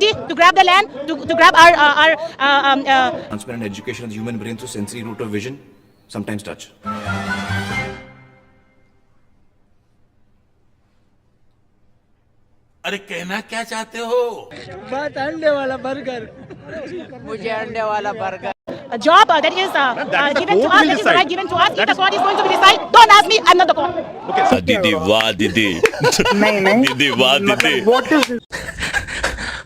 ST to grab the land, to grab our Transparent education of the human brain through sensory route of vision, sometimes touch. अरे कहना क्या चाहते हो? बस अंडे वाला बर्गर, मुझे अंडे वाला burger. a job that is given to us, that is the right given to us. If the court is going to decide, don't ask me, I'm not the court. Okay, दीदी वाह दीदी, नहीं दीदी वाह दीदी।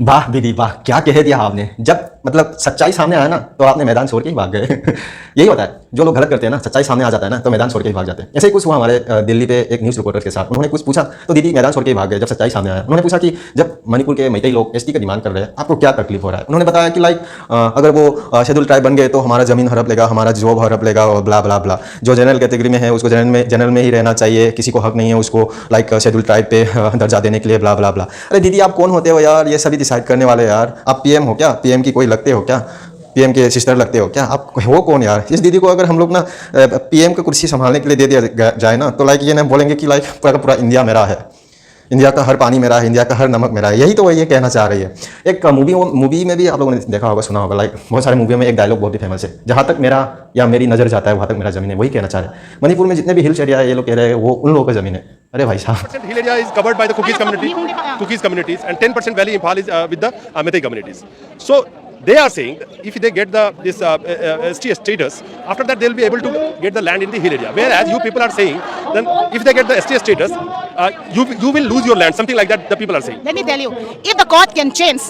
वाह दीदी वाह, क्या कह दिया आपने। जब मतलब सच्चाई सामने आया ना तो आपने मैदान छोड़ के ही भाग गए। यही होता है, जो लोग गलत करते हैं ना, सच्चाई सामने आ जाता है ना तो मैदान छोड़ के ही भाग जाते हैं। ऐसे ही कुछ हुआ हमारे दिल्ली पे एक न्यूज़ रिपोर्टर के साथ। उन्होंने कुछ पूछा तो दीदी मैदान छोड़ के ही भाग गए जब सच्चाई सामने आया। उन्होंने पूछा कि जब मणिपुर के मैतेई लोग एसटी का डिमांड कर रहे हैं, आपको क्या तकलीफ हो रहा है। उन्होंने बताया कि लाइक अगर वो शेड्यूल ट्राइब बन गए तो हमारा जमीन हड़प लेगा, हमारा जॉब हड़प लेगा और ब्ला ब्ला ब्ला। जो जनरल कैटेगरी में है उसको जनरल में ही रहना चाहिए, किसी को हक नहीं है उसको लाइक शेड्यूल ट्राइब पे दर्जा देने के लिए, ब्ला ब्ला ब्ला। अरे दीदी आप कौन होते हो यार, ये सभी डिसाइड करने वाले यार। आप पीएम हो क्या? पीएम की कोई लगते हो क्या? पीएम के सिस्टर लगते हो क्या? आप हो कौन यार? इस दीदी को अगर हम लोग ना पीएम की कुर्सी संभालने के लिए दे दिया जाए ना तो लाइक ये ना बोलेंगे कि लाइक पूरा इंडिया मेरा है, इंडिया का हर पानी मेरा है, इंडिया का हर नमक मेरा है। यही तो वो ये कहना चाह रही है। एक मूवी में भी आप लोगों ने देखा होगा, सुना होगा, लाइक बहुत सारे मूवियों में एक डायलॉग बहुत ही फेमस है, जहाँ तक मेरा या मेरी नज़र जाता है वहाँ तक मेरा ज़मीन है। वही कहना चाह रहे हैं। मणिपुर में जितने भी हिल्स एरिया है ये लोग कह रहे हैं वो उन लोगों का ज़मीन है। अरे भाई साहब, hill area is covered by the Kukis communities, and 10% Valley Imphal is with the Meitei communities. So they are saying that if they get this ST status, after that they'll be able to get the land in the hill area. Whereas you people are saying, then if they get the ST status, you will lose your land. Something like that the people are saying. Let me tell you, if the court can change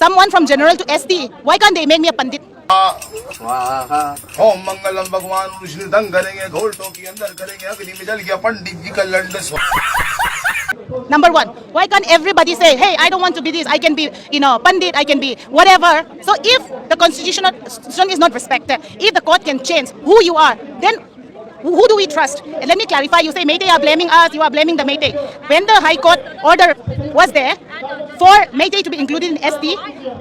someone from general to ST, why can't they make me a pandit? ओम मंगलम भगवान विष्णु दंग करेंगे, घोलटों के अंदर करेंगे, अग्नि में जल गया पंडित जी का लंड। Number one, why can't everybody say, hey, I don't want to be this, I can be, pandit, I can be whatever. So if the constitution is not respected, if the court can change who you are, then who do we trust? And let me clarify, you say Meitei are blaming us, you are blaming the Meitei. When the High Court order was there for Meitei to be included in ST,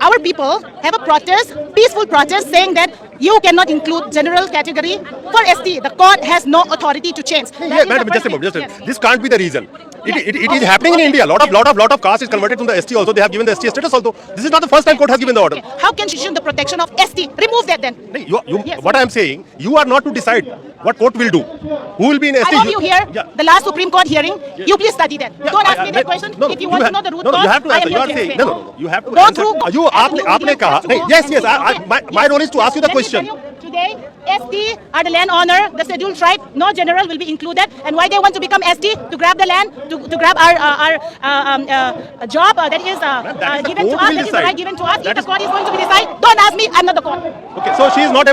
our people have a protest, peaceful protest, saying that you cannot include general category for ST. The court has no authority to change. Yeah, madam, just a moment. Yes. This can't be the reason. It is happening in India. Lot of caste is converted from the ST also. They have given the ST status also. This is not the first time court has given the order. Okay. How can the protection of ST remove that then? Yes. What I am saying, you are not to decide what court will do. Who will be in ST? I hope you hear the last Supreme Court hearing. You please study that. Don't ask me that question. No, if you want to know the root cause, you have to answer. I am You are here saying to no. You have to go answer. through. You आपने कहा नहीं. Yes. My role is to ask you the question. Today, ST are the landowner, the scheduled tribe, no general will be included. And why they want to become ST? To grab the land, to grab our job that is given to us, that is the right given to us. If the court is going to decide, don't ask me, I'm not the court. Okay, so she is not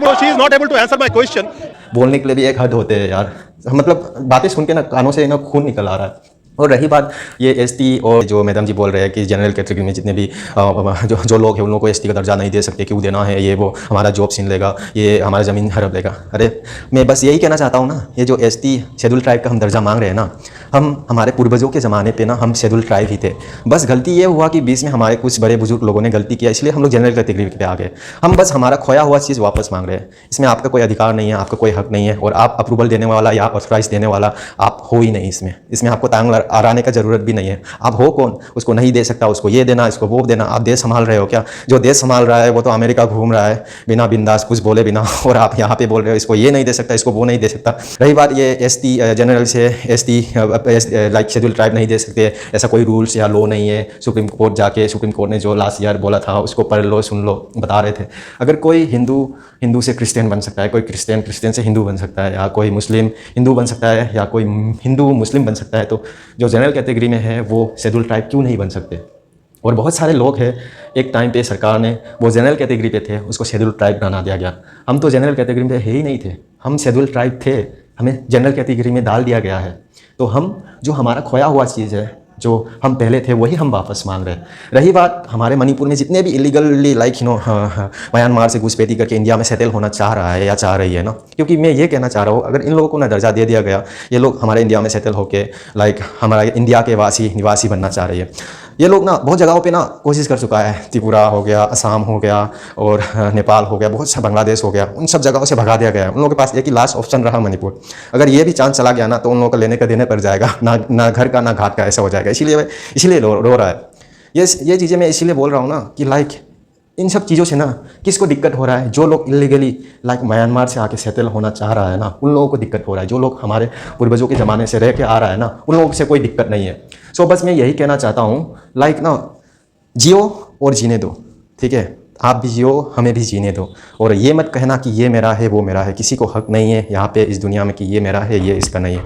able to answer my question. बोलने के लिए भी एक हद होते हैं यार। मतलब बातें सुन के ना कानों से ना खून निकल आ रहा है। और रही बात ये एसटी और जो मैडम जी बोल रहे हैं कि जनरल कैटेगरी में जितने भी जो लोग हैं उन लोगों को एसटी का दर्जा नहीं दे सकते, क्यों देना है, ये वो हमारा जॉब छीन लेगा, ये हमारा ज़मीन हड़प लेगा। अरे मैं बस यही कहना चाहता हूँ ना, ये जो एसटी शेड्यूल ट्राइब का हम दर्जा मांग रहे हैं ना, हमारे पूर्वजों के ज़माने पे ना हम शेड्यूल ट्राइब ही थे। बस गलती ये हुआ कि बीच में हमारे कुछ बड़े बुजुर्ग लोगों ने गलती किया, इसलिए हम लोग जनरल कैटेगरी पे आ गए। हम बस हमारा खोया हुआ चीज़ वापस मांग रहे हैं। इसमें आपका कोई अधिकार नहीं है, आपका कोई हक नहीं है, और आप अप्रूवल देने वाला या ऑथराइज देने वाला आप हो ही नहीं। इसमें आपको टांग अड़ाने का ज़रूरत भी नहीं है। आप हो कौन? उसको नहीं दे सकता, उसको ये देना, इसको वो देना। आप देश संभाल रहे हो क्या? जो देश संभाल रहा है वो तो अमेरिका घूम रहा है बिना बिंदास कुछ बोले बिना, और आप यहाँ पे बोल रहे हो इसको ये नहीं दे सकता, इसको वो नहीं दे सकता। रही बात ये एसटी जनरल से एसटी लाइक शेड्यूल ट्राइब नहीं दे सकते, ऐसा कोई रूल्स या लॉ नहीं है। सुप्रीम कोर्ट ने जो लास्ट ईयर बोला था उसको पढ़ लो, सुन लो, बता रहे थे। अगर कोई हिंदू से क्रिश्चियन बन सकता है, कोई क्रिश्चियन से हिंदू बन सकता है, या कोई मुस्लिम हिंदू बन सकता है, या कोई हिंदू मुस्लिम बन सकता है, तो जो जनरल कैटेगरी में है वो शेड्यूल ट्राइब क्यों नहीं बन सकते? और बहुत सारे लोग हैं, एक टाइम पे सरकार ने वो जनरल कैटेगरी पे थे, उसको शेड्यूल ट्राइब बना दिया गया। हम तो जनरल कैटेगरी में है ही नहीं थे, हम शेड्यूल ट्राइब थे, हमें जनरल कैटेगरी में डाल दिया गया है। तो हम जो हमारा खोया हुआ चीज़ है, जो हम पहले थे वही हम वापस मांग रहे हैं। रही बात हमारे मणिपुर में जितने भी इलीगली लाइक म्यांमार से घुसपैठी करके इंडिया में सेटल होना चाह रहा है या चाह रही है ना, क्योंकि मैं ये कहना चाह रहा हूँ, अगर इन लोगों को ना दर्जा दे दिया गया, ये लोग हमारे इंडिया में सेटल होके लाइक हमारा इंडिया के निवासी बनना चाह रही है। ये लोग ना बहुत जगहों पे ना कोशिश कर चुका है, त्रिपुरा हो गया, असम हो गया, और नेपाल हो गया, बहुत सा बांग्लादेश हो गया, उन सब जगहों से भगा दिया गया है। उन लोगों के पास एक ही लास्ट ऑप्शन रहा मणिपुर। अगर ये भी चांस चला गया ना तो उन लोगों का लेने का देने पड़ जाएगा, ना घर का ना घाट का, ऐसा हो जाएगा। इसीलिए रो रहा है। ये चीज़ें मैं इसीलिए बोल रहा हूँ ना कि लाइक इन सब चीज़ों से ना किसको दिक्कत हो रहा है? जो लोग इलीगली लाइक म्यांमार से आके सेटल होना चाह रहा है ना, उन लोगों को दिक्कत हो रहा है। जो लोग हमारे पूर्वजों के ज़माने से रह के आ रहा है ना, उन लोगों से कोई दिक्कत नहीं है। सो बस मैं यही कहना चाहता हूँ लाइक ना, जियो और जीने दो, ठीक है? आप भी जियो, हमें भी जीने दो। और ये मत कहना कि ये मेरा है वो मेरा है। किसी को हक नहीं है यहाँ पे इस दुनिया में कि ये मेरा है ये इसका नहीं है।